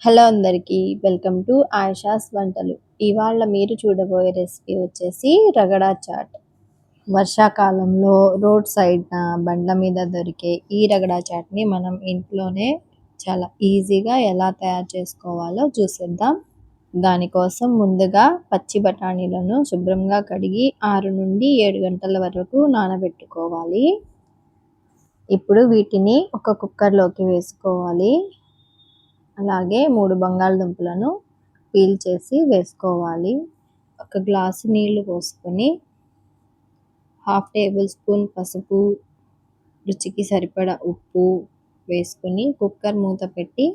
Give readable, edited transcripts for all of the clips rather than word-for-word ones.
Hello అందరికీ welcome to Ayesha's వంటలు. ఇవాళ మీరు చూడబోయే రెసిపీ వచ్చేసి రగడా చాట్. వర్షాకాలంలో రోడ్ సైడ్న బండ్ల మీద దొరికే ఈ రగడా చాట్ని మనం ఇంట్లోనే చాలా ఈజీగా ఎలా తయారు చేసుకోవాలో చూసేద్దాం. దానికోసం ముందుగా పచ్చి బఠానీలను శుభ్రంగా కడిగి 6 నుండి 7 గంటల వరకు నానబెట్టుకోవాలి. ఇప్పుడు వీటిని ఒక కుక్కర్లోకి వేసుకోవాలి. అలాగే 3 బంగాళదుంపలను పీల్ చేసి వేసుకోవాలి. ఒక గ్లాసు నీళ్లు పోసుకొని 1/2 టేబుల్ స్పూన్ పసుపు, రుచికి సరిపడా ఉప్పు వేసుకొని కుక్కర్ మూత పెట్టి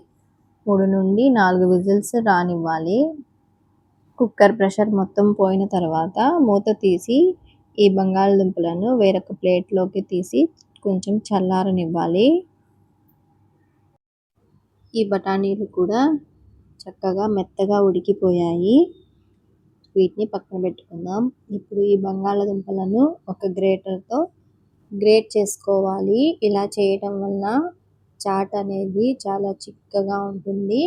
3 నుండి 4 విజిల్స్ రానివ్వాలి. కుక్కర్ ప్రెషర్ మొత్తం పోయిన తర్వాత మూత తీసి ఈ బంగాళదుంపలను వేరొక ప్లేట్లోకి తీసి కొంచెం చల్లారనివ్వాలి. ఈ బఠానీలు కూడా చక్కగా మెత్తగా ఉడికిపోయాయి. వీటిని పక్కన పెట్టుకుందాం. ఇప్పుడు ఈ బంగాళదుంపలను ఒక గ్రేటర్తో గ్రేట్ చేసుకోవాలి. ఇలా చేయటం వల్ల చాట్ అనేది చాలా చిక్కగా ఉంటుంది.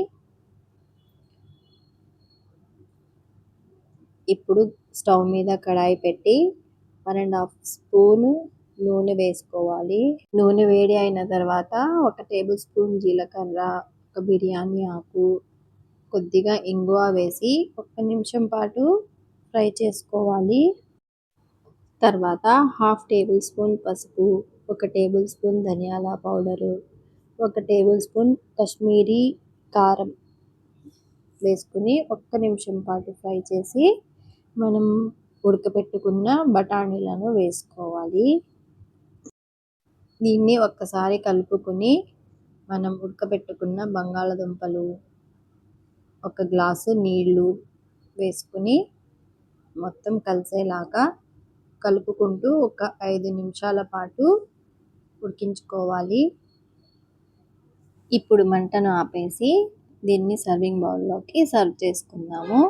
ఇప్పుడు స్టవ్ మీద కడాయి పెట్టి 1.5 స్పూన్ నూనె వేసుకోవాలి. నూనె వేడి అయిన తర్వాత 1 టేబుల్ స్పూన్ జీలకర్ర, ఒక బిర్యానీ ఆకు, కొద్దిగా ఇంగువ వేసి 1 నిమిషం పాటు ఫ్రై చేసుకోవాలి. తర్వాత 1/2 టేబుల్ స్పూన్ పసుపు, 1 టేబుల్ స్పూన్ ధనియాల పౌడరు, 1 టేబుల్ స్పూన్ కాశ్మీరీ కారం వేసుకుని 1 నిమిషం పాటు ఫ్రై చేసి మనం ఉడకపెట్టుకున్న బఠానీలను వేసుకోవాలి. దీన్ని ఒక్కసారి కలుపుకొని మనం ఉడకబెట్టుకున్న బంగాళదుంపలు, 1 గ్లాసు నీళ్లు వేసుకుని మొత్తం కలిసేలాగా కలుపుకుంటూ ఒక 5 నిమిషాల పాటు ఉడికించుకోవాలి. ఇప్పుడు మంటను ఆపేసి దీన్ని సర్వింగ్ బౌల్లోకి సర్వ్ చేసుకుందాము.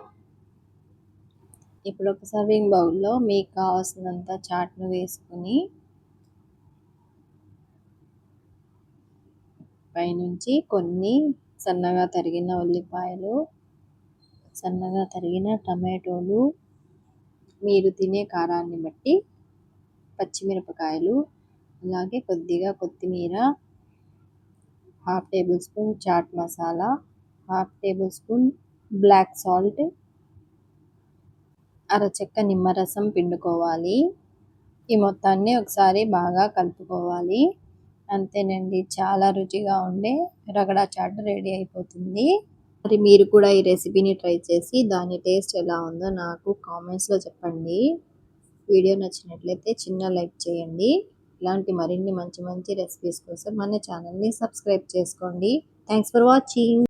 ఇప్పుడు ఒక సర్వింగ్ బౌల్లో మీకు కావాల్సినంత చాట్ను వేసుకుని పైనుంచి కొన్ని సన్నగా తరిగిన ఉల్లిపాయలు, సన్నగా తరిగిన టమాటోలు, మీరు తినే కారాన్ని బట్టి పచ్చిమిరపకాయలు, అలాగే కొద్దిగా కొత్తిమీర, 1/2 tablespoon chaat masala, 1/2 tablespoon black salt, అరచెక్క నిమ్మరసం పిండుకోవాలి. ఈ మొత్తాన్ని ఒకసారి బాగా కలుపుకోవాలి. అంతేనండి, చాలా రుచిగా ఉండే రగడా చాట్ రెడీ అయిపోతుంది. మరి మీరు కూడా ఈ రెసిపీని ట్రై చేసి దాని టేస్ట్ ఎలా ఉందో నాకు కామెంట్స్లో చెప్పండి. వీడియో నచ్చినట్లయితే చిన్న లైక్ చేయండి. ఇలాంటి మరిన్ని మంచి మంచి రెసిపీస్ కోసం మన ఛానల్ని సబ్స్క్రైబ్ చేసుకోండి. Thanks for watching.